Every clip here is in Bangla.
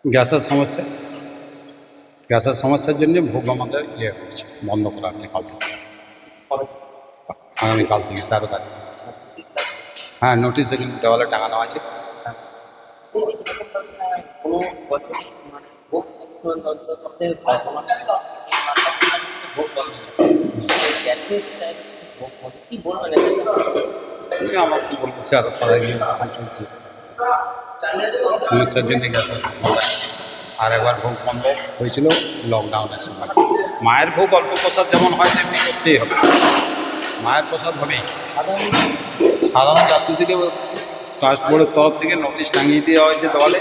গ্যাসের সমস্যা, গ্যাসের সমস্যার জন্য ভোগ আমাদের হচ্ছে বন্ধ করা হচ্ছে কাল থেকে, আগামীকাল থেকে 13 তারিখ। হ্যাঁ, নোটিশ এখানে দেওয়ালে টাঙানো আছে। আমার কি বলবো, আরো সবাই চলছে সমস্যার জন্য গ্যাসের আর একবার ভোগ বন্ধ হয়েছিল লকডাউনের সময়। মায়ের ভোগ অল্প প্রসাদ যেমন হয় তেমনি করতেই হবে, মায়ের প্রসাদ হবেই। সাধারণ যাত্রী থেকে ট্রাস্ট বোর্ডের তরফ থেকে নোটিশ টাঙিয়ে দেওয়া হয়েছে দেওয়ালে,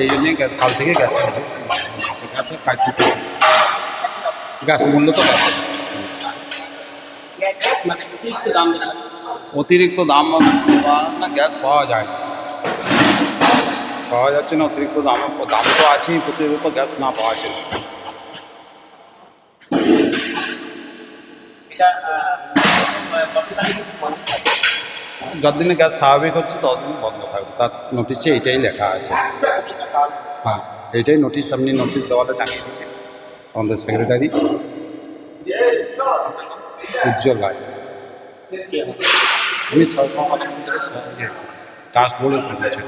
এই জন্যই কাল থেকে গ্যাসের ক্রাইসিস, গ্যাস মূল্য তো অতিরিক্ত দাম না, গ্যাস পাওয়া যায় না, পাওয়া যাচ্ছে না, অতিরিক্ত দাম তো আছেই, প্রতিনিয়ত গ্যাস না পাওয়া যাচ্ছে না। যতদিনে গ্যাস স্বাভাবিক হচ্ছে ততদিন বন্ধ থাকবে, তার নোটিশে এটাই লেখা আছে। হ্যাঁ, এইটাই নোটিশ, আপনি নোটিশ দেওয়ালে টাঙিয়ে দিচ্ছে আমাদের সেক্রেটারি উজ্জ্বল রায়। আমি সরকার ট্রাস্ট বোর্ডে করেছেন।